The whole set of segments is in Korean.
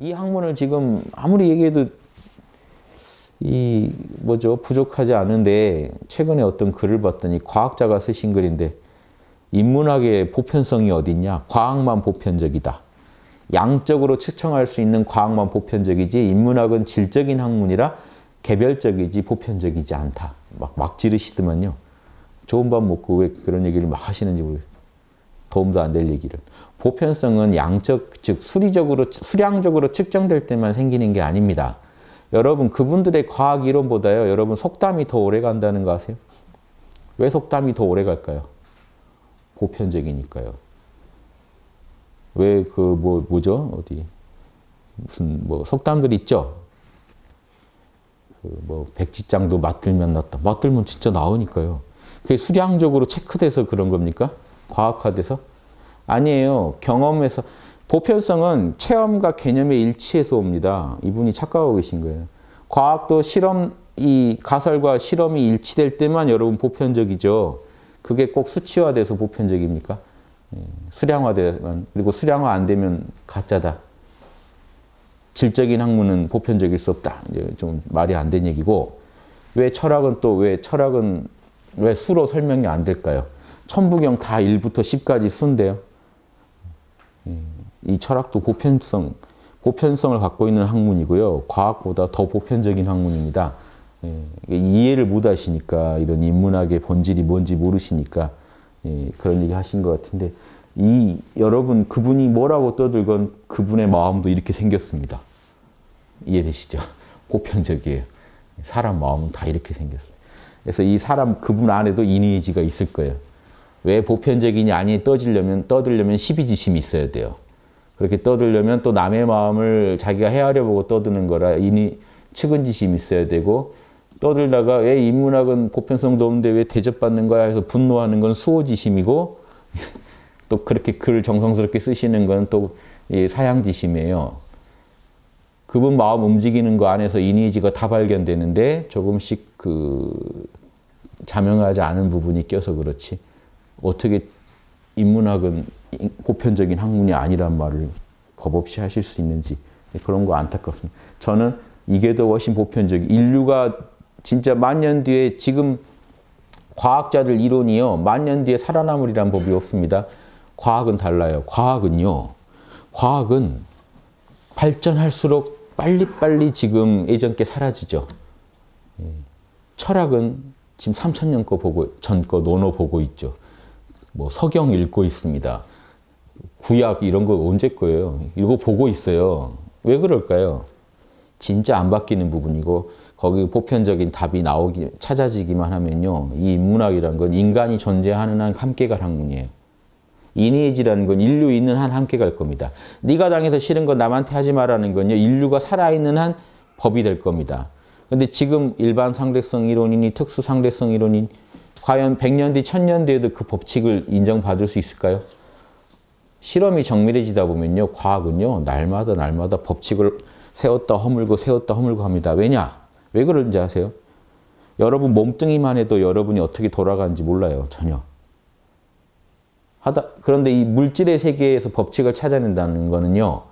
이 학문을 지금 아무리 얘기해도 부족하지 않은데 최근에 어떤 글을 봤더니 과학자가 쓰신 글인데 인문학의 보편성이 어딨냐? 과학만 보편적이다. 양적으로 측정할 수 있는 과학만 보편적이지 인문학은 질적인 학문이라 개별적이지 보편적이지 않다. 막 지르시더만요. 좋은 밥 먹고 왜 그런 얘기를 막 하시는지 모르겠어요. 도움도 안 될 얘기를. 보편성은 양적, 즉 수량적으로 측정될 때만 생기는 게 아닙니다. 여러분 그분들의 과학 이론보다요. 여러분 속담이 더 오래 간다는 거 아세요? 왜 속담이 더 오래 갈까요? 보편적이니까요. 왜 어디 무슨 속담들 있죠? 백지장도 맞들면 낫다. 맞들면 진짜 나오니까요. 그게 수량적으로 체크돼서 그런 겁니까? 과학화돼서? 아니에요. 경험에서. 보편성은 체험과 개념의 일치에서 옵니다. 이분이 착각하고 계신 거예요. 과학도 이 가설과 실험이 일치될 때만 여러분 보편적이죠. 그게 꼭 수치화돼서 보편적입니까? 수량화되면, 그리고 수량화 안 되면 가짜다. 질적인 학문은 보편적일 수 없다. 이제 좀 말이 안 된 얘기고, 왜 철학은 왜 수로 설명이 안 될까요? 천부경 다 1부터 10까지 수인데요. 이 철학도 보편성을 갖고 있는 학문이고요. 과학보다 더 보편적인 학문입니다. 이해를 못 하시니까, 이런 인문학의 본질이 뭔지 모르시니까 그런 얘기 하신 것 같은데, 여러분 그분이 뭐라고 떠들건 그분의 마음도 이렇게 생겼습니다. 이해되시죠? 보편적이에요. 사람 마음은 다 이렇게 생겼어요. 그래서 그분 안에도 인의지가 있을 거예요. 왜 보편적이냐 아니 떠들려면 시비지심이 있어야 돼요. 그렇게 떠들려면 또 남의 마음을 자기가 헤아려보고 떠드는 거라 측은지심이 있어야 되고, 떠들다가 왜 인문학은 보편성도 없는데 왜 대접받는 거야 해서 분노하는 건 수호지심이고, 또 그렇게 글 정성스럽게 쓰시는 건 또 사양지심이에요. 그분 마음 움직이는 거 안에서 인의지가 다 발견되는데 조금씩 자명하지 않은 부분이 껴서 그렇지. 어떻게 인문학은 보편적인 학문이 아니란 말을 겁없이 하실 수 있는지 그런 거 안타깝습니다. 저는 이게 더 훨씬 인류가 진짜 10,000년 뒤에 지금 과학자들 이론이요. 10,000년 뒤에 살아남으리란 법이 없습니다. 과학은 달라요. 과학은 발전할수록 빨리빨리 지금 예전 게 사라지죠. 철학은 지금 3,000년 전 거 논어 보고 있죠. 서경 읽고 있습니다. 구약 이런 거 언제 거예요? 이거 보고 있어요. 왜 그럴까요? 진짜 안 바뀌는 부분이고, 거기 보편적인 답이 찾아지기만 하면요. 이 인문학이라는 건 인간이 존재하는 한 함께 갈 학문이에요. 인의지라는 건 인류 있는 한 함께 갈 겁니다. 네가 당해서 싫은 건 남한테 하지 마라는 건요. 인류가 살아있는 한 법이 될 겁니다. 근데 지금 일반 상대성 이론이니 특수 상대성 이론이니 과연 100년 뒤, 1000년 뒤에도 그 법칙을 인정받을 수 있을까요? 실험이 정밀해지다 보면요. 과학은요. 날마다 법칙을 세웠다 허물고 합니다. 왜냐? 왜 그런지 아세요? 여러분 몸뚱이만 해도 여러분이 어떻게 돌아가는지 몰라요. 전혀. 그런데 이 물질의 세계에서 법칙을 찾아낸다는 거는요.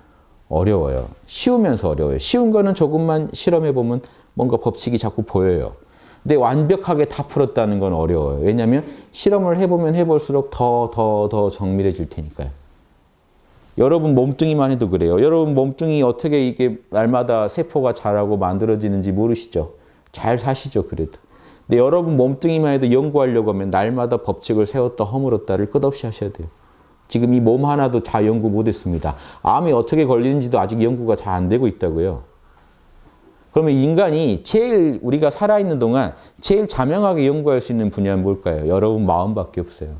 어려워요. 쉬우면서 어려워요. 쉬운 거는 조금만 실험해보면 뭔가 법칙이 자꾸 보여요. 근데 완벽하게 다 풀었다는 건 어려워요. 왜냐하면 실험을 해보면 해볼수록 더 정밀해질 테니까요. 여러분 몸뚱이만 해도 그래요. 여러분 몸뚱이 어떻게 이게 날마다 세포가 자라고 만들어지는지 모르시죠? 잘 사시죠, 그래도. 근데 여러분 몸뚱이만 해도 연구하려고 하면 날마다 법칙을 세웠다 허물었다를 끝없이 하셔야 돼요. 지금 이 몸 하나도 다 연구 못했습니다. 암이 어떻게 걸리는지도 아직 연구가 잘 안 되고 있다고요. 그러면 인간이 우리가 살아있는 동안 제일 자명하게 연구할 수 있는 분야는 뭘까요? 여러분 마음밖에 없어요.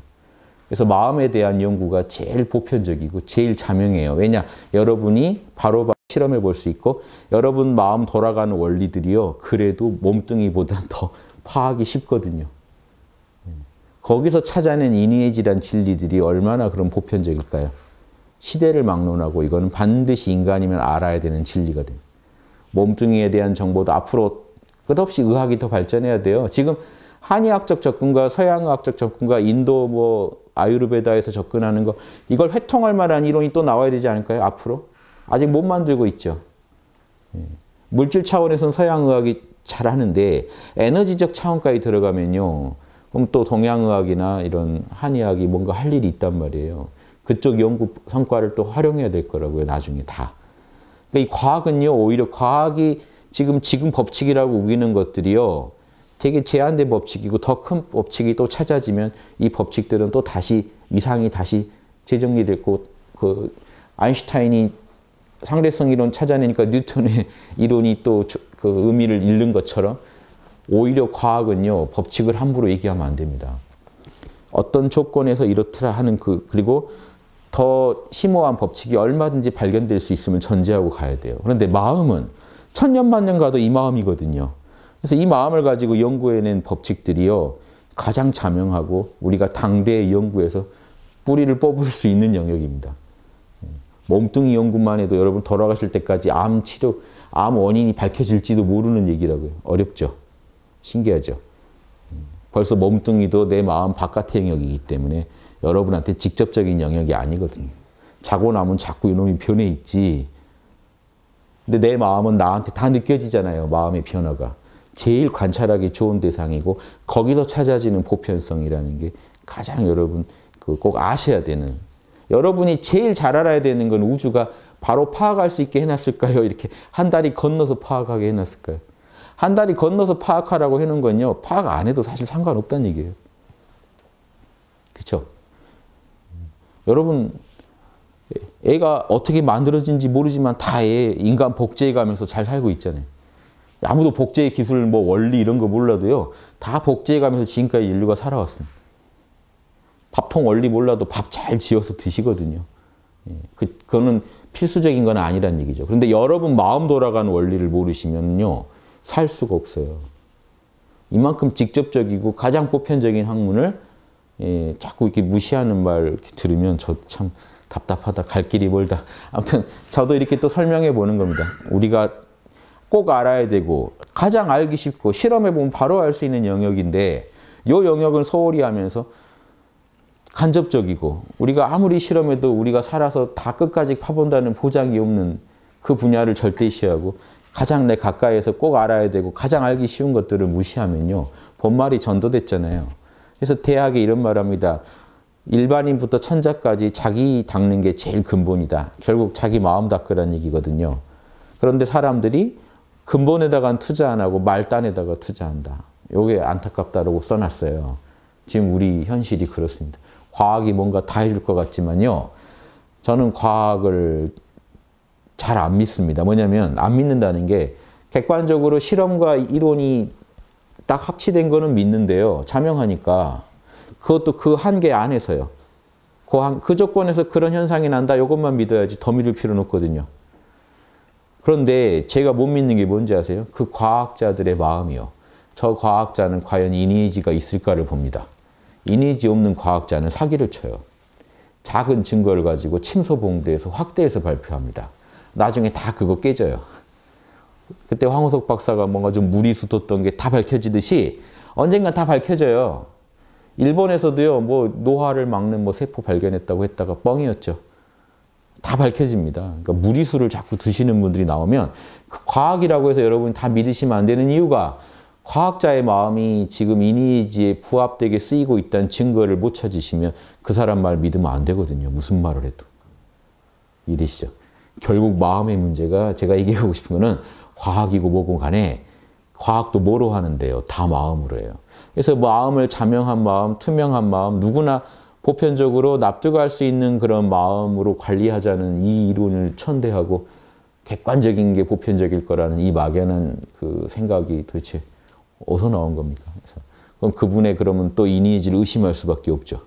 그래서 마음에 대한 연구가 제일 보편적이고 제일 자명해요. 왜냐? 여러분이 바로 실험해 볼 수 있고, 여러분 마음 돌아가는 원리들이요. 그래도 몸뚱이보다 더 파악이 쉽거든요. 거기서 찾아낸 인의의지란 진리들이 얼마나 그럼 보편적일까요? 시대를 막론하고 이거는 반드시 인간이면 알아야 되는 진리거든요. 몸뚱이에 대한 정보도 앞으로 끝없이 의학이 더 발전해야 돼요. 지금 한의학적 접근과 서양의학적 접근과 인도 아유르베다에서 접근하는 거, 이걸 회통할 만한 이론이 또 나와야 되지 않을까요? 앞으로? 아직 못 만들고 있죠. 물질 차원에서는 서양의학이 잘하는데 에너지적 차원까지 들어가면요. 그럼 또 동양의학이나 이런 한의학이 뭔가 할 일이 있단 말이에요. 그쪽 연구 성과를 또 활용해야 될 거라고요. 나중에 다. 그러니까 이 과학은요. 오히려 과학이 지금 법칙이라고 우기는 것들이요. 되게 제한된 법칙이고 더 큰 법칙이 또 찾아지면 이 법칙들은 또 다시 위상이 다시 재정리되고 그 아인슈타인이 상대성 이론 찾아내니까 뉴턴의 이론이 또 그 의미를 잃는 것처럼 오히려 과학은요. 법칙을 함부로 얘기하면 안 됩니다. 어떤 조건에서 이렇더라 하는 그리고 더 심오한 법칙이 얼마든지 발견될 수 있음을 전제하고 가야 돼요. 그런데 마음은 천년만년 가도 이 마음이거든요. 그래서 이 마음을 가지고 연구해낸 법칙들이요. 가장 자명하고 우리가 당대의 연구에서 뿌리를 뽑을 수 있는 영역입니다. 몸뚱이 연구만 해도 여러분 돌아가실 때까지 암 치료, 암 원인이 밝혀질지도 모르는 얘기라고요. 어렵죠. 신기하죠. 벌써 몸뚱이도 내 마음 바깥의 영역이기 때문에 여러분한테 직접적인 영역이 아니거든요. 자고 나면 자꾸 이놈이 변해 있지. 근데 내 마음은 나한테 다 느껴지잖아요. 마음의 변화가. 제일 관찰하기 좋은 대상이고 거기서 찾아지는 보편성이라는 게 가장 여러분 꼭 아셔야 되는, 여러분이 제일 잘 알아야 되는 건 우주가 바로 파악할 수 있게 해놨을까요? 이렇게 한 다리 건너서 파악하게 해놨을까요? 한 다리 건너서 파악하라고 해놓은 건요. 파악 안 해도 사실 상관없다는 얘기예요. 그렇죠? 여러분 애가 어떻게 만들어진지 모르지만 다 인간 복제해 가면서 잘 살고 있잖아요. 아무도 복제의 기술, 뭐 원리 이런 거 몰라도요. 다 복제해 가면서 지금까지 인류가 살아왔습니다. 밥통 원리 몰라도 밥 잘 지어서 드시거든요. 그거는 필수적인 건 아니란 얘기죠. 그런데 여러분 마음 돌아가는 원리를 모르시면요. 살 수가 없어요. 이만큼 직접적이고 가장 보편적인 학문을 자꾸 이렇게 무시하는 말 이렇게 들으면 저 참 답답하다. 갈 길이 멀다. 아무튼 저도 이렇게 또 설명해 보는 겁니다. 우리가 꼭 알아야 되고 가장 알기 쉽고 실험해 보면 바로 알 수 있는 영역인데 이 영역은 소홀히 하면서 간접적이고 우리가 아무리 실험해도 우리가 살아서 다 끝까지 파본다는 보장이 없는 그 분야를 절대시하고 가장 내 가까이에서 꼭 알아야 되고 가장 알기 쉬운 것들을 무시하면요. 본말이 전도됐잖아요. 그래서 대학에 이런 말 합니다. 일반인부터 천자까지 자기 닦는 게 제일 근본이다. 결국 자기 마음 닦으라는 얘기거든요. 그런데 사람들이 근본에다가 투자 안 하고 말단에다가 투자한다. 이게 안타깝다라고 써놨어요. 지금 우리 현실이 그렇습니다. 과학이 뭔가 다 해줄 것 같지만요. 저는 과학을 잘 안 믿습니다. 뭐냐면 안 믿는다는 게 객관적으로 실험과 이론이 딱 합치된 거는 믿는데요. 자명하니까 그것도 그 한계 안에서요. 그 조건에서 그런 현상이 난다. 이것만 믿어야지 더 믿을 필요는 없거든요. 그런데 제가 못 믿는 게 뭔지 아세요? 그 과학자들의 마음이요. 저 과학자는 과연 이니지가 있을까를 봅니다. 이니지 없는 과학자는 사기를 쳐요. 작은 증거를 가지고 침소봉대에서 확대해서 발표합니다. 나중에 다 그거 깨져요. 그때 황우석 박사가 뭔가 좀 무리수 뒀던 게 다 밝혀지듯이 언젠간 다 밝혀져요. 일본에서도요, 뭐 노화를 막는 뭐 세포 발견했다고 했다가 뻥이었죠. 다 밝혀집니다. 그러니까 무리수를 자꾸 두시는 분들이 나오면 그 과학이라고 해서 여러분이 다 믿으시면 안 되는 이유가 과학자의 마음이 지금 이니지에 부합되게 쓰이고 있다는 증거를 못 찾으시면 그 사람 말 믿으면 안 되거든요. 무슨 말을 해도. 이해되시죠? 결국 마음의 문제가 제가 얘기하고 싶은 거는 과학이고 뭐고 간에 과학도 뭐로 하는데요? 다 마음으로 해요. 그래서 마음을 자명한 마음, 투명한 마음, 누구나 보편적으로 납득할 수 있는 그런 마음으로 관리하자는 이 이론을 천대하고 객관적인 게 보편적일 거라는 이 막연한 그 생각이 도대체 어디서 나온 겁니까? 그래서 그럼 그분의 그러면 또 이니지를 의심할 수밖에 없죠.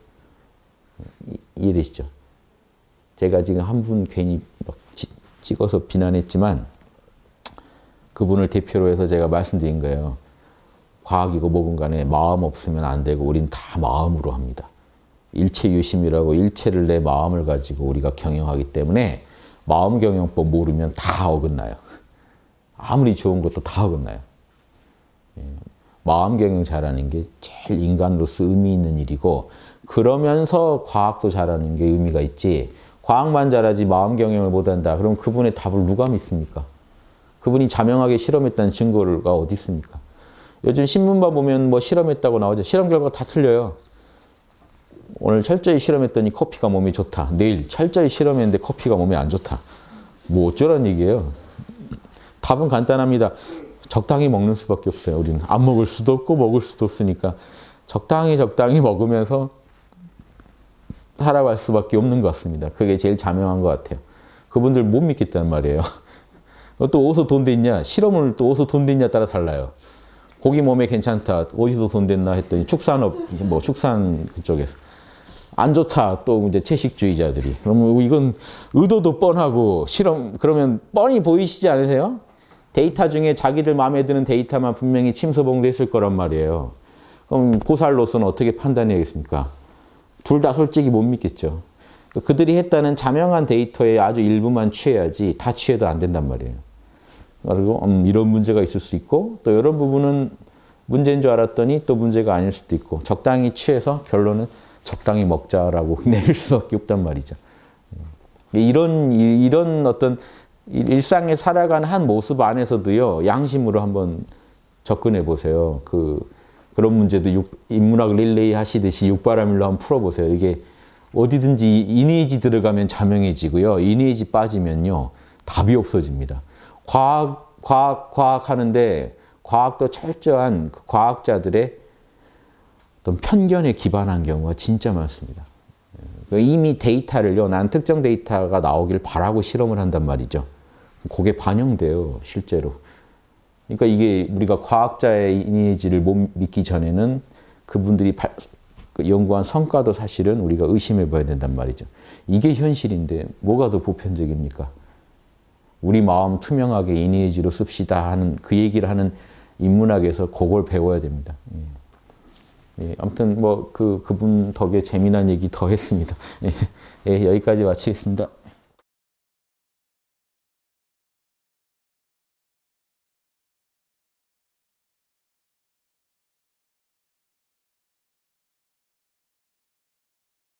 이해되시죠? 제가 지금 한 분 괜히 막 찍어서 비난했지만 그분을 대표로 해서 제가 말씀드린 거예요. 과학이고 뭐건 간에 마음 없으면 안 되고 우린 다 마음으로 합니다. 일체유심이라고 일체를 내 마음을 가지고 우리가 경영하기 때문에 마음 경영법 모르면 다 어긋나요. 아무리 좋은 것도 다 어긋나요. 마음 경영 잘하는 게 제일 인간으로서 의미 있는 일이고 그러면서 과학도 잘하는 게 의미가 있지 과학만 잘하지 마음 경영을 못한다. 그럼 그분의 답을 누가 믿습니까? 그분이 자명하게 실험했다는 증거가 어디 있습니까? 요즘 신문만 보면 뭐 실험했다고 나오죠. 실험 결과 다 틀려요. 오늘 철저히 실험했더니 커피가 몸에 좋다. 내일 철저히 실험했는데 커피가 몸에 안 좋다. 뭐 어쩌란 얘기예요. 답은 간단합니다. 적당히 먹는 수밖에 없어요. 우리는 안 먹을 수도 없고 먹을 수도 없으니까 적당히 먹으면서 살아갈 수밖에 없는 것 같습니다. 그게 제일 자명한 것 같아요. 그분들 못 믿겠다는 말이에요. 또 어디서 돈 됐냐? 실험을 또 어디서 돈 됐냐 따라 달라요. 고기 몸에 괜찮다. 어디서 돈 됐나 했더니 축산업, 뭐 축산 그쪽에서. 안 좋다. 또 이제 채식주의자들이. 그러면 이건 의도도 뻔하고 실험, 그러면 뻔히 보이시지 않으세요? 데이터 중에 자기들 마음에 드는 데이터만 분명히 침소봉됐을 거란 말이에요. 그럼 보살로서는 어떻게 판단해야겠습니까? 둘 다 솔직히 못 믿겠죠. 그들이 했다는 자명한 데이터의 아주 일부만 취해야지 다 취해도 안 된단 말이에요. 그리고 이런 문제가 있을 수 있고 또 이런 부분은 문제인 줄 알았더니 또 문제가 아닐 수도 있고 적당히 취해서 결론은 적당히 먹자라고 내릴 수밖에 없단 말이죠. 이런 어떤 일상에 살아가는 한 모습 안에서도요, 양심으로 한번 접근해 보세요. 그런 문제도 인문학 릴레이 하시듯이 육바라밀로 한번 풀어보세요. 이게 어디든지 이니에지 들어가면 자명해지고요. 이니에지 빠지면요, 답이 없어집니다. 과학 하는데 과학도 철저한 그 과학자들의 어떤 편견에 기반한 경우가 진짜 많습니다. 이미 데이터를요, 난 특정 데이터가 나오길 바라고 실험을 한단 말이죠. 그게 반영돼요, 실제로. 그러니까 이게 우리가 과학자의 이니에지를 못 믿기 전에는 그분들이 연구한 성과도 사실은 우리가 의심해 봐야 된단 말이죠. 이게 현실인데 뭐가 더 보편적입니까? 우리 마음 투명하게 이니에지로 씁시다 하는 그 얘기를 하는 인문학에서 그걸 배워야 됩니다. 예, 아무튼 뭐 그분 덕에 재미난 얘기 더 했습니다. 예, 여기까지 마치겠습니다.